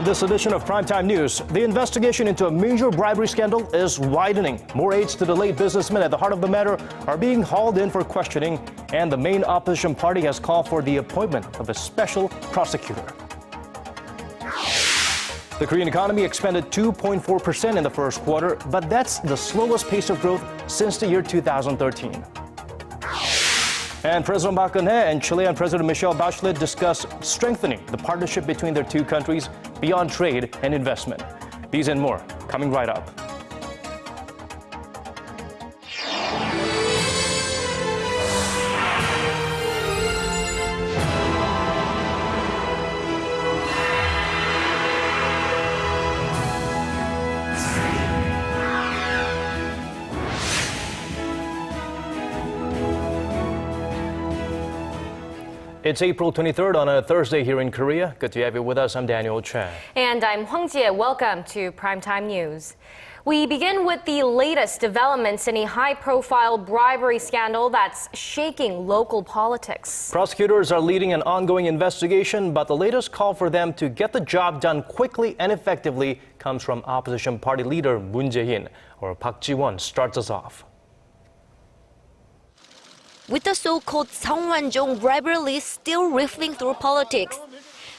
On this edition of Primetime News, the investigation into a major bribery scandal is widening. More aides to the late businessman at the heart of the matter are being hauled in for questioning, and the main opposition party has called for the appointment of a special prosecutor. The Korean economy expanded 2.4% in the first quarter, but that's the slowest pace of growth since the year 2013. And President Park Geun-hye and Chilean President Michelle Bachelet discuss strengthening the partnership between their two countries beyond trade and investment. These and more coming right up. It's April 23rd on a Thursday here in Korea. Good to have you with us. I'm Daniel Choy. And I'm Hwang. Welcome to Primetime News. We begin with the latest developments in a high-profile bribery scandal that's shaking local politics. Prosecutors are leading an ongoing investigation, but the latest call for them to get the job done quickly and effectively comes from opposition party leader Moon Jae-in, or Park Ji-won starts us off. With the so-called Woan-jong bribery list still riffling through politics,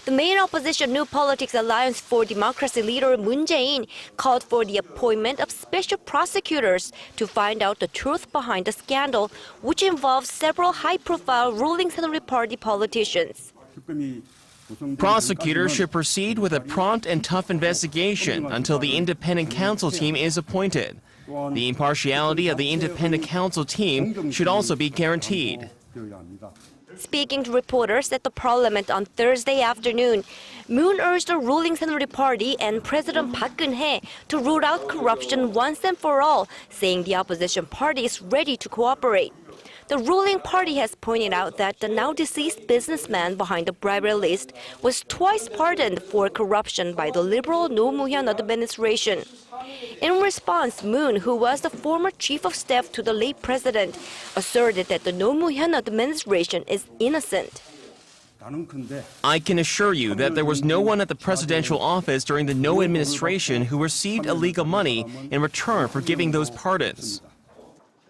the main opposition New Politics Alliance for Democracy leader Moon Jae-in called for the appointment of special prosecutors to find out the truth behind the scandal, which involves several high-profile ruling Saenuri Party politicians. Prosecutors should proceed with a prompt and tough investigation until the independent counsel team is appointed. The impartiality of the independent counsel team should also be guaranteed. Speaking to reporters at the parliament on Thursday afternoon, Moon urged the ruling Saenuri Party and President Park Geun-hye to root out corruption once and for all, saying the opposition party is ready to cooperate. The ruling party has pointed out that the now-deceased businessman behind the bribery list was twice pardoned for corruption by the liberal Roh Moo-hyun administration. In response, Moon, who was the former chief of staff to the late president, asserted that the Roh Moo-hyun administration is innocent. I can assure you that there was no one at the presidential office during the No administration who received illegal money in return for giving those pardons.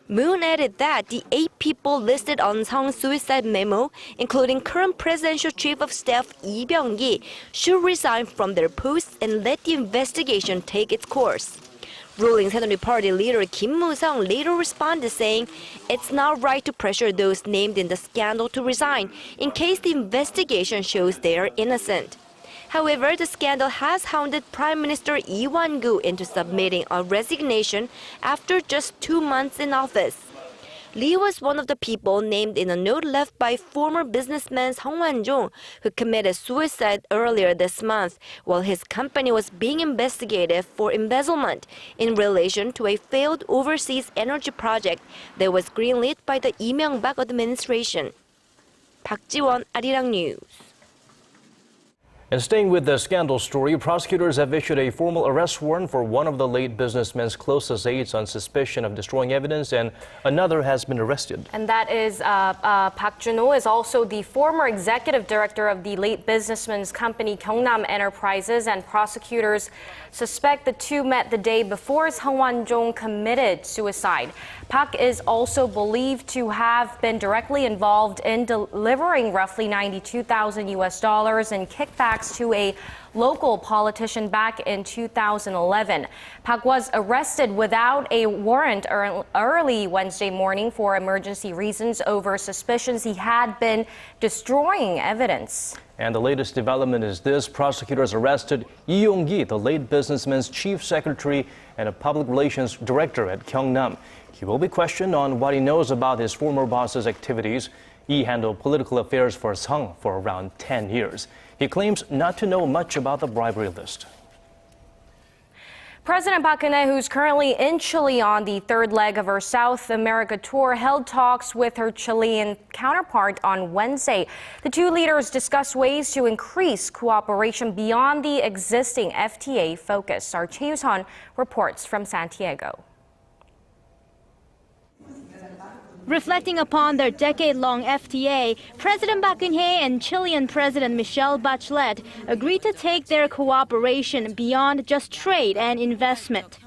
Moon added that the 8 people listed on Seong's suicide memo, including current presidential chief of staff Lee Byung-gi, should resign from their posts and let the investigation take its course. Ruling Saenuri Party leader Kim Moo-sung later responded saying it's not right to pressure those named in the scandal to resign in case the investigation shows they are innocent. However, the scandal has hounded Prime Minister Wankoo into submitting a resignation after just 2 months in office. Lee was one of the people named in a note left by former businessman Woan-jong, who committed suicide earlier this month while his company was being investigated for embezzlement in relation to a failed overseas energy project that was greenlit by the Lee Myung-bak administration. Park Ji-won, Arirang News. And staying with the scandal story, prosecutors have issued a formal arrest warrant for one of the late businessman's closest aides on suspicion of destroying evidence, and another has been arrested. And that is Park Jun-ho is also the former executive director of the late businessman's company Gyeongnam Enterprises, and prosecutors suspect the two met the day before Woan-jong committed suicide. Park is also believed to have been directly involved in delivering roughly $92,000 in kickbacks to a local politician back in 2011. Park was arrested without a warrant early Wednesday morning for emergency reasons over suspicions he had been destroying evidence. And the latest development is this: prosecutors arrested Lee Yong-gi, the late businessman's chief secretary and a public relations director at Gyeongnam. He will be questioned on what he knows about his former boss's activities. He handled political affairs for Seong for around 10 years. He claims not to know much about the bribery list. President Park Geun-hye, who's currently in Chile on the third leg of her South America tour, held talks with her Chilean counterpart on Wednesday. The two leaders discussed ways to increase cooperation beyond the existing FTA focus. Our Choi Yoo-sun reports from Santiago. Reflecting upon their decade-long FTA, President Park Geun-hye and Chilean President Michelle Bachelet agreed to take their cooperation beyond just trade and investment.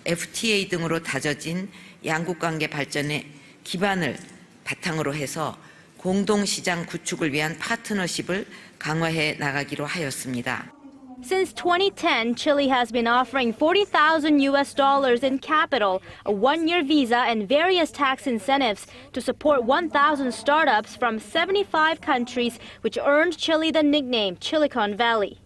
FTA 등으로 다져진 양국 관계 발전의 기반을 바탕으로 해서 공동 시장 구축을 위한 파트너십을 강화해 나가기로 하였습니다. Since 2010, Chile has been offering $40,000 in capital, a one-year visa, and various tax incentives to support 1,000 startups from 75 countries, which earned Chile the nickname Silicon Valley.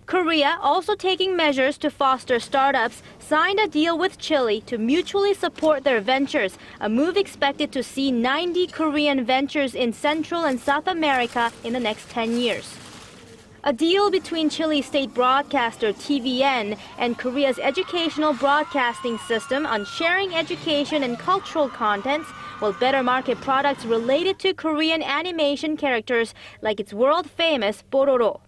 Korea, also taking measures to foster startups, signed a deal with Chile to mutually support their ventures, a move expected to see 90 Korean ventures in Central and South America in the next 10 years. A deal between Chile's state broadcaster TVN and Korea's educational broadcasting system on sharing education and cultural contents will better market products related to Korean animation characters like its world-famous Pororo.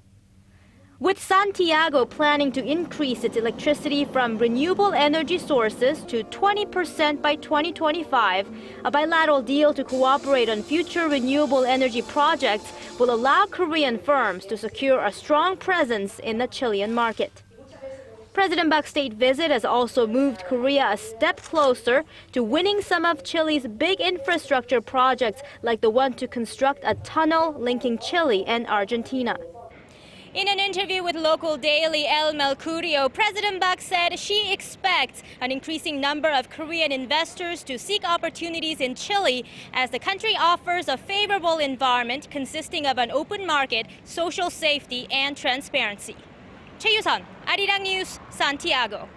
With Santiago planning to increase its electricity from renewable energy sources to 20% by 2025, a bilateral deal to cooperate on future renewable energy projects will allow Korean firms to secure a strong presence in the Chilean market. President Park's state visit has also moved Korea a step closer to winning some of Chile's big infrastructure projects, like the one to construct a tunnel linking Chile and Argentina. In an interview with local daily El Mercurio, President Park said she expects an increasing number of Korean investors to seek opportunities in Chile as the country offers a favorable environment consisting of an open market, social safety, and transparency. 최유선, Arirang News, Santiago.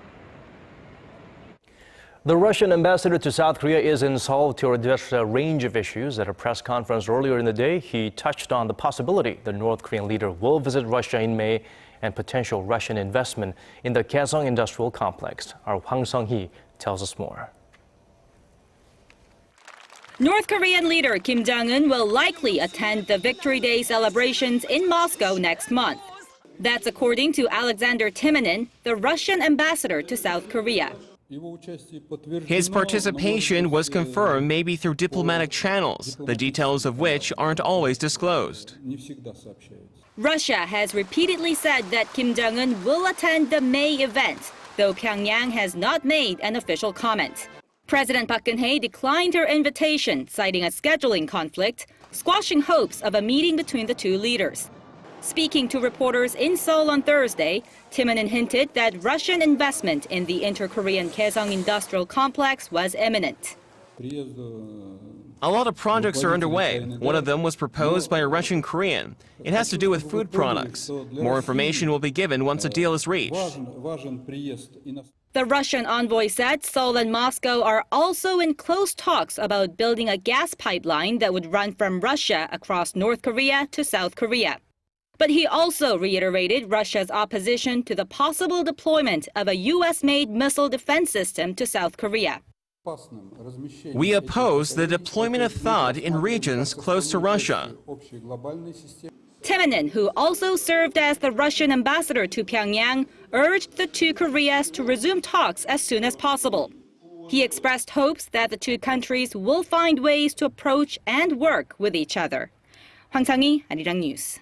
The Russian ambassador to South Korea is in Seoul to address a range of issues. At a press conference earlier in the day, he touched on the possibility the North Korean leader will visit Russia in May and potential Russian investment in the Kaesong industrial complex. Our Hwang tells us more. North Korean leader Kim Jong-un will likely attend the Victory Day celebrations in Moscow next month. That's according to Alexander Timonin, the Russian ambassador to South Korea. His participation was confirmed maybe through diplomatic channels, the details of which aren't always disclosed. Russia has repeatedly said that Kim Jong-un will attend the May event, though Pyongyang has not made an official comment. President Park Geun-hye declined her invitation, citing a scheduling conflict, squashing hopes of a meeting between the two leaders. Speaking to reporters in Seoul on Thursday, Timonin hinted that Russian investment in the inter-Korean Kaesong industrial complex was imminent. A lot of projects are underway. One of them was proposed by a Russian Korean. It has to do with food products. More information will be given once a deal is reached. The Russian envoy said Seoul and Moscow are also in close talks about building a gas pipeline that would run from Russia across North Korea to South Korea. But he also reiterated Russia's opposition to the possible deployment of a U.S.-made missile defense system to South Korea. We oppose the deployment of THAAD in regions close to Russia. Timonin, who also served as the Russian ambassador to Pyongyang, urged the two Koreas to resume talks as soon as possible. He expressed hopes that the two countries will find ways to approach and work with each other. Hwang, Arirang News.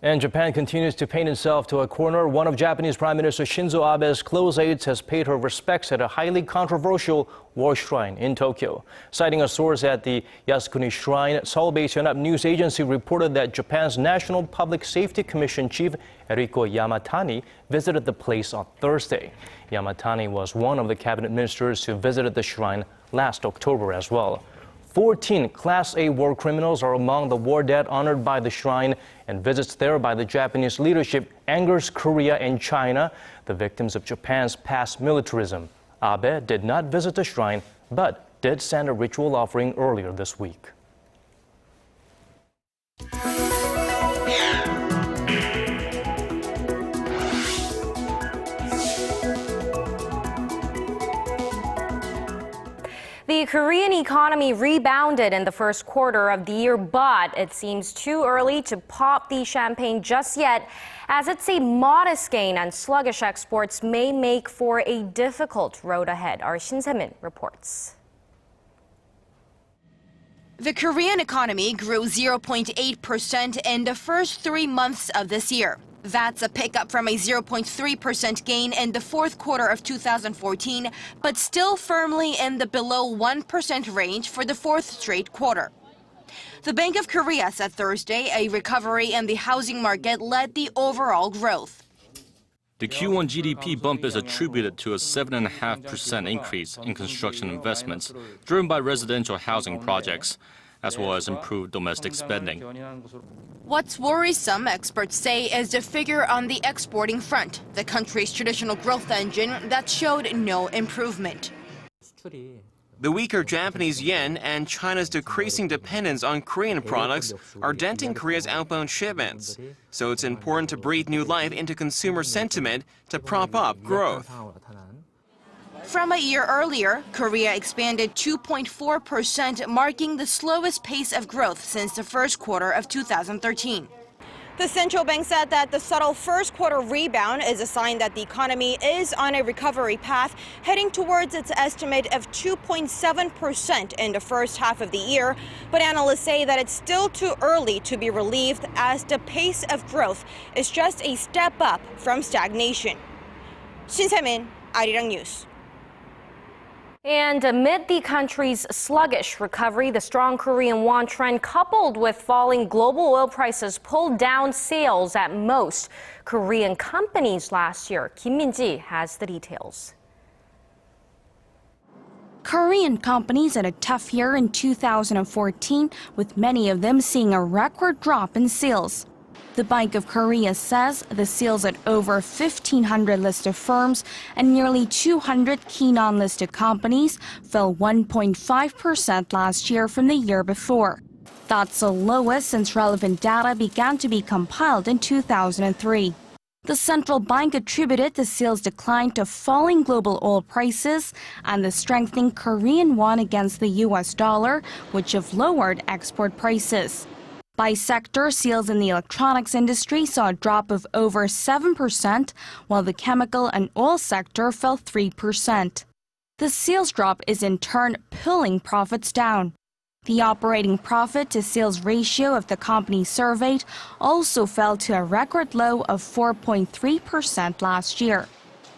And Japan continues to paint itself to a corner. One of Japanese Prime Minister Shinzo Abe's close aides has paid her respects at a highly controversial war shrine in Tokyo. Citing a source at the Yasukuni Shrine, Seoul-based Yonhap News Agency reported that Japan's National Public Safety Commission Chief Eriko Yamatani visited the place on Thursday. Yamatani was one of the cabinet ministers who visited the shrine last October as well. 14 Class A war criminals are among the war dead honored by the shrine, and visits there by the Japanese leadership angers Korea and China, the victims of Japan's past militarism. Abe did not visit the shrine, but did send a ritual offering earlier this week. The Korean economy rebounded in the first quarter of the year, but it seems too early to pop the champagne just yet, as it's a modest gain and sluggish exports may make for a difficult road ahead. Our Shin Se-min reports. The Korean economy grew 0.8% in the first 3 months of this year. That's a pickup from a 0.3% gain in the fourth quarter of 2014, but still firmly in the below 1% range for the fourth straight quarter. The Bank of Korea said Thursday a recovery in the housing market led the overall growth. The Q1 GDP bump is attributed to a 7.5% increase in construction investments driven by residential housing projects, as well as improved domestic spending. What's worrisome, experts say, is the figure on the exporting front, the country's traditional growth engine that showed no improvement. The weaker Japanese yen and China's decreasing dependence on Korean products are denting Korea's outbound shipments. So it's important to breathe new life into consumer sentiment to prop up growth. From a year earlier, Korea expanded 2.4%, marking the slowest pace of growth since the first quarter of 2013. The central bank said that the subtle first quarter rebound is a sign that the economy is on a recovery path, heading towards its estimate of 2.7% in the first half of the year. But analysts say that it's still too early to be relieved, as the pace of growth is just a step up from stagnation. Shin Se-min, Arirang News. And amid the country's sluggish recovery, the strong Korean won trend coupled with falling global oil prices pulled down sales at most Korean companies last year. Kim Min-ji has the details. Korean companies had a tough year in 2014, with many of them seeing a record drop in sales. The Bank of Korea says the sales at over 1,500 listed firms and nearly 200 key non-listed companies fell 1.5% last year from the year before. That's the lowest since relevant data began to be compiled in 2003. The central bank attributed the sales decline to falling global oil prices and the strengthening Korean won against the US dollar, which have lowered export prices. By sector, sales in the electronics industry saw a drop of over 7%, while the chemical and oil sector fell 3%. The sales drop is in turn pulling profits down. The operating profit to sales ratio of the companies surveyed also fell to a record low of 4.3% last year.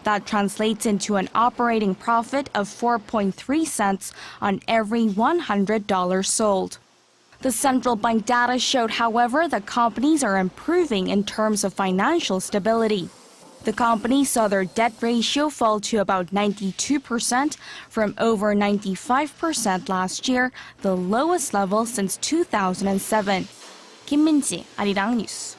That translates into an operating profit of 4.3 cents on every $100 sold. The central bank data showed, however, that companies are improving in terms of financial stability. The companies saw their debt ratio fall to about 92% from over 95% last year, the lowest level since 2007. Kim Min-ji, Arirang News.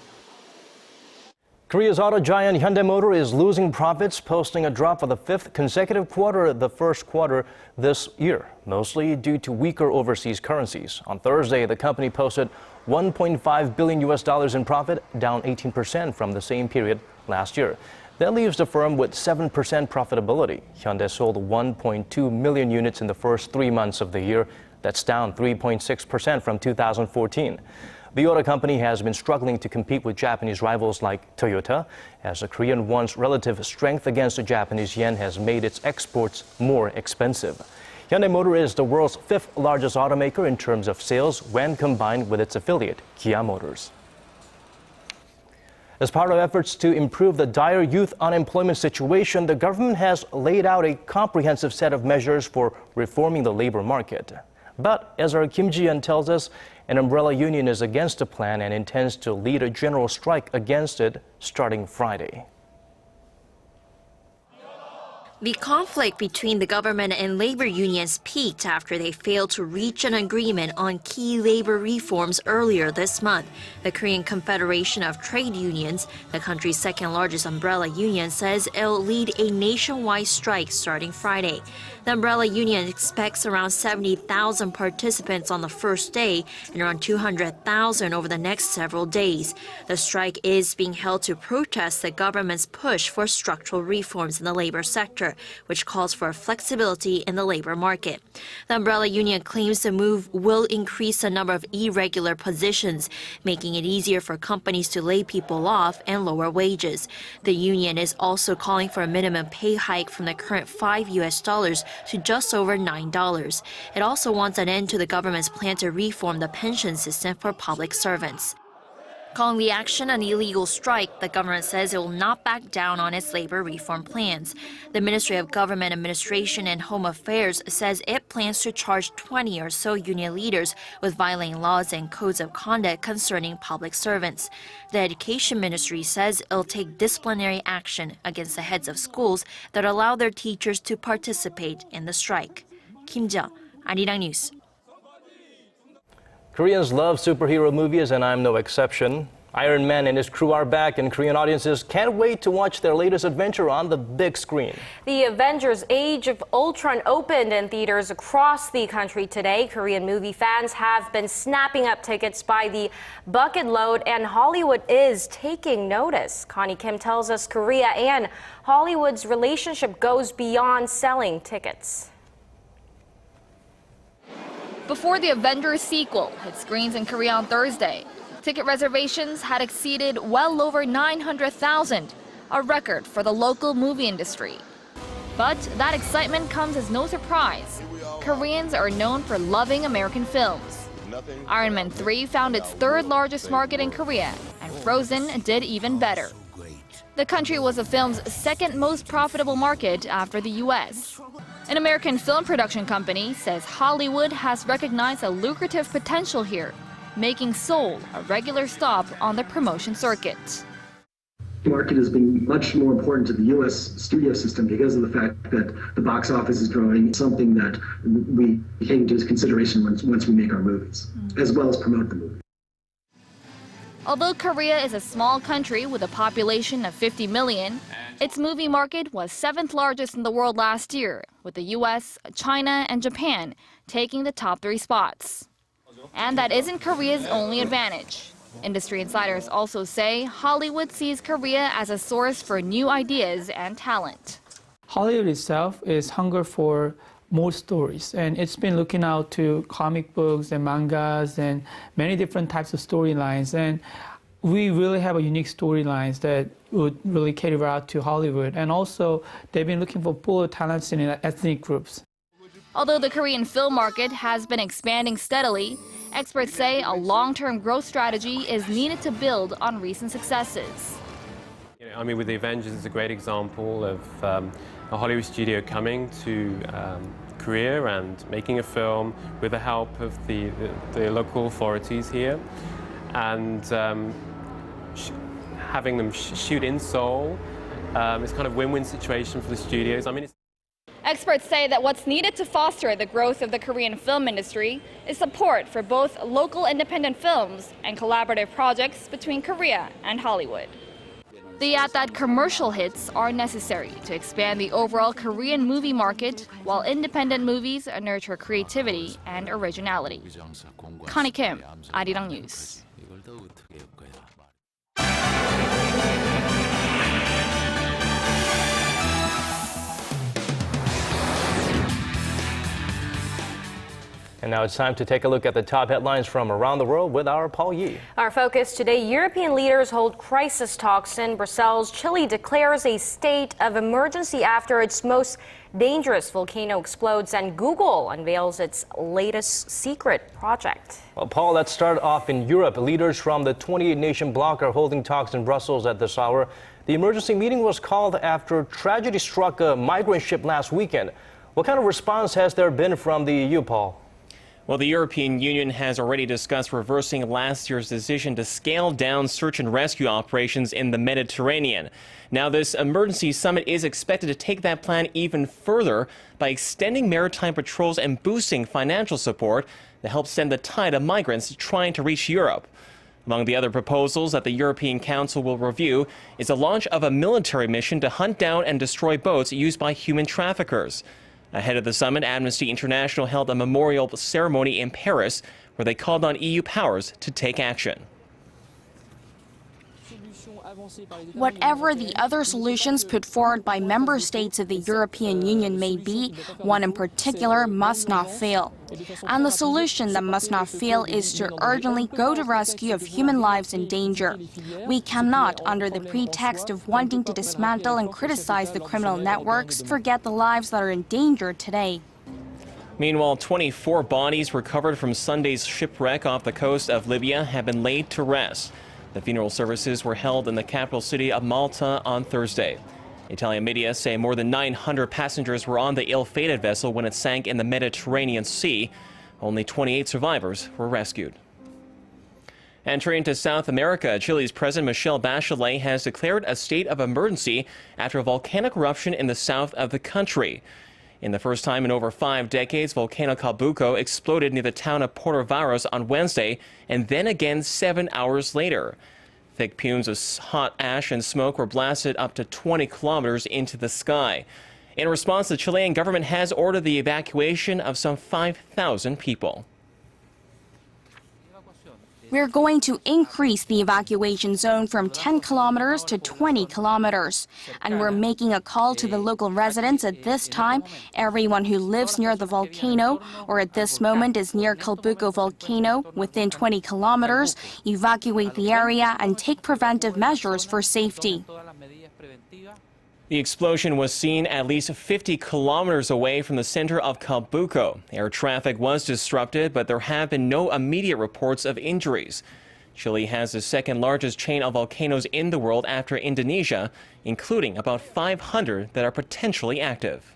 Korea's auto giant Hyundai Motor is losing profits, posting a drop for the fifth consecutive quarter, the first quarter this year, mostly due to weaker overseas currencies. On Thursday, the company posted $1.5 billion in profit, down 18% from the same period last year. That leaves the firm with 7% profitability. Hyundai sold 1.2 million units in the first 3 months of the year. That's down 3.6% from 2014. The auto company has been struggling to compete with Japanese rivals like Toyota, as the Korean won's relative strength against the Japanese yen has made its exports more expensive. Hyundai Motor is the world's fifth largest automaker in terms of sales when combined with its affiliate, Kia Motors. As part of efforts to improve the dire youth unemployment situation, the government has laid out a comprehensive set of measures for reforming the labor market. But as our Kim Ji-hye tells us, an umbrella union is against the plan and intends to lead a general strike against it starting Friday. The conflict between the government and labor unions peaked after they failed to reach an agreement on key labor reforms earlier this month. The Korean Confederation of Trade Unions, the country's second largest umbrella union, says it'll lead a nationwide strike starting Friday. The umbrella union expects around 70,000 participants on the first day and around 200,000 over the next several days. The strike is being held to protest the government's push for structural reforms in the labor sector. Director, which calls for flexibility in the labor market. The umbrella union claims the move will increase the number of irregular positions, making it easier for companies to lay people off and lower wages. The union is also calling for a minimum pay hike from the current $5 to just over $9. It also wants an end to the government's plan to reform the pension system for public servants. Calling the action an illegal strike, the government says it will not back down on its labor reform plans. The Ministry of Government Administration and Home Affairs says it plans to charge 20 or so union leaders with violating laws and codes of conduct concerning public servants. The Education Ministry says it'll take disciplinary action against the heads of schools that allow their teachers to participate in the strike. Kim Jae, Arirang News. Koreans love superhero movies, and I'm no exception. Iron Man and his crew are back, and Korean audiences can't wait to watch their latest adventure on the big screen. The Avengers Age of Ultron opened in theaters across the country today. Korean movie fans have been snapping up tickets by the bucket load, and Hollywood is taking notice. Connie Kim tells us Korea and Hollywood's relationship goes beyond selling tickets. Before the Avengers sequel hit screens in Korea on Thursday, ticket reservations had exceeded well over 900,000, a record for the local movie industry. But that excitement comes as no surprise. Koreans are known for loving American films. Iron Man 3 found its third largest market in Korea, and Frozen did even better. The country was the film's second most profitable market after the US. An American film production company says Hollywood has recognized a lucrative potential here, making Seoul a regular stop on the promotion circuit. The market has been much more important to the U.S. studio system because of the fact that the box office is growing, something that we take into consideration once we make our movies, as well as promote the movie. Although Korea is a small country with a population of 50 million, its movie market was 7th largest in the world last year, with the US, China, and Japan taking the top 3 spots. And that isn't Korea's only advantage. Industry insiders also say Hollywood sees Korea as a source for new ideas and talent. Hollywood itself is hungry for more stories, and it's been looking out to comic books and mangas and many different types of storylines. And we really have a unique storylines that would really cater out to Hollywood. And also, they've been looking for pool talents in ethnic groups. Although the Korean film market has been expanding steadily, experts say a long-term growth strategy is needed to build on recent successes. I mean, with the Avengers, it's a great example of a Hollywood studio coming to Korea and making a film with the help of the local authorities here, and having them shoot in Seoul. It's kind of win-win situation for the studios. I mean, Experts say that what's needed to foster the growth of the Korean film industry is support for both local independent films and collaborative projects between Korea and Hollywood. They add that commercial hits are necessary to expand the overall Korean movie market, while independent movies nurture creativity and originality. Connie Kim, Arirang News. And now it's time to take a look at the top headlines from around the world with our Paul Yi. Our focus today, European leaders hold crisis talks in Brussels. Chile declares a state of emergency after its most dangerous volcano explodes, and Google unveils its latest secret project. Well, Paul, let's start off in Europe. Leaders from the 28-nation bloc are holding talks in Brussels at this hour. The emergency meeting was called after tragedy struck a migrant ship last weekend. What kind of response has there been from the EU, Paul? Well, the European Union has already discussed reversing last year's decision to scale down search and rescue operations in the Mediterranean. Now, this emergency summit is expected to take that plan even further by extending maritime patrols and boosting financial support to help stem the tide of migrants trying to reach Europe. Among the other proposals that the European Council will review is the launch of a military mission to hunt down and destroy boats used by human traffickers. Ahead of the summit, Amnesty International held a memorial ceremony in Paris where they called on EU powers to take action. Whatever the other solutions put forward by member states of the European Union may be, one in particular must not fail. And the solution that must not fail is to urgently go to rescue of human lives in danger. We cannot, under the pretext of wanting to dismantle and criticize the criminal networks, forget the lives that are in danger today. Meanwhile, 24 bodies recovered from Sunday's shipwreck off the coast of Libya have been laid to rest. The funeral services were held in the capital city of Malta on Thursday. Italian media say more than 900 passengers were on the ill-fated vessel when it sank in the Mediterranean Sea. Only 28 survivors were rescued. Entering into South America, Chile's President Michelle Bachelet has declared a state of emergency after a volcanic eruption in the south of the country. In the first time in over 5 decades, Volcano Calbuco exploded near the town of Puerto Varas on Wednesday, and then again 7 hours later. Thick fumes of hot ash and smoke were blasted up to 20 kilometers into the sky. In response, the Chilean government has ordered the evacuation of some 5,000 people. We're going to increase the evacuation zone from 10 kilometers to 20 kilometers. And we're making a call to the local residents at this time. Everyone who lives near the volcano or at this moment is near Calbuco volcano within 20 kilometers, evacuate the area and take preventive measures for safety. The explosion was seen at least 50 kilometers away from the center of Calbuco. Air traffic was disrupted, but there have been no immediate reports of injuries. Chile has the second largest chain of volcanoes in the world after Indonesia, including about 500 that are potentially active.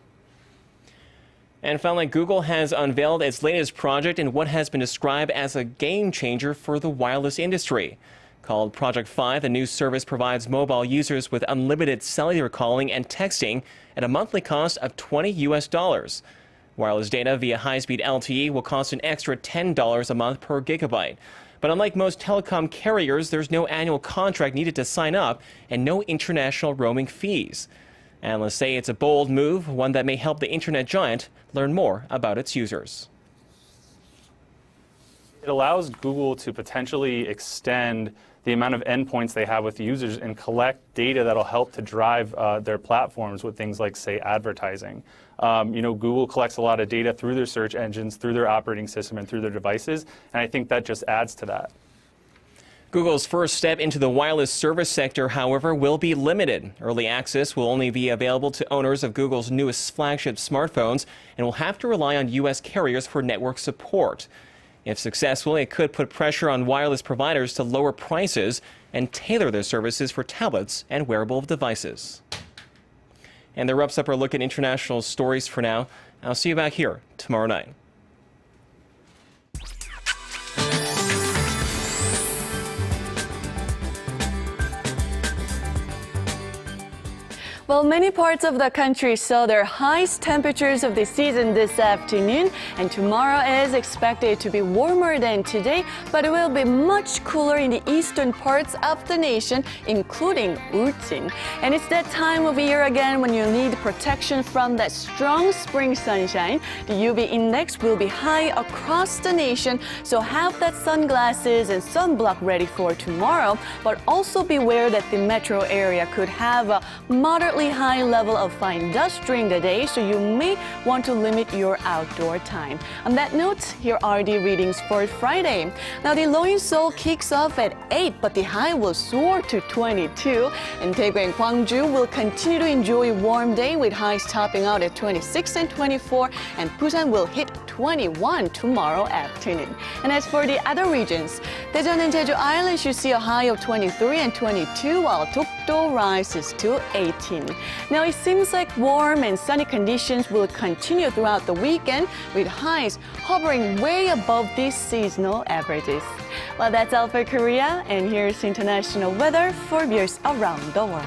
And finally, Google has unveiled its latest project in what has been described as a game changer for the wireless industry. Called Project 5, the new service provides mobile users with unlimited cellular calling and texting at a monthly cost of $20. Wireless data via high-speed LTE will cost an extra $10 a month per gigabyte. But unlike most telecom carriers, there's no annual contract needed to sign up and no international roaming fees. Analysts say it's a bold move, one that may help the internet giant learn more about its users. It allows Google to potentially extend the amount of endpoints they have with users and collect data that'll help to drive their platforms with things like, say, advertising. Google collects a lot of data through their search engines, through their operating system, and through their devices, and I think that just adds to that. Google's first step into the wireless service sector, however, will be limited. Early access will only be available to owners of Google's newest flagship smartphones and will have to rely on U.S. carriers for network support. If successful, it could put pressure on wireless providers to lower prices and tailor their services for tablets and wearable devices. And that wraps up our look at international stories for now. I'll see you back here tomorrow night. Well, many parts of the country saw their highest temperatures of the season this afternoon, and tomorrow is expected to be warmer than today, but it will be much cooler in the eastern parts of the nation, including Ulsan. And it's that time of year again when you need protection from that strong spring sunshine. The UV index will be high across the nation, so have that sunglasses and sunblock ready for tomorrow, but also beware that the metro area could have a moderately high level of fine dust during the day, so you may want to limit your outdoor time. On that note, here are the readings for Friday. Now, the low in Seoul kicks off at 8, but the high will soar to 22. And Daegu and Gwangju will continue to enjoy a warm day with highs topping out at 26 and 24, and Busan will hit 21 tomorrow afternoon. And as for the other regions, Daejeon and Jeju Island should see a high of 23 and 22, while Dokdo rises to 18. Now, it seems like warm and sunny conditions will continue throughout the weekend, with highs hovering way above these seasonal averages. Well, that's all for Korea, and here's international weather for viewers around the world.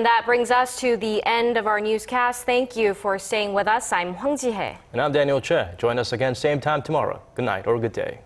And that brings us to the end of our newscast. Thank you for staying with us. I'm Ji-hye. And I'm Daniel Choy. Join us again same time tomorrow. Good night or good day.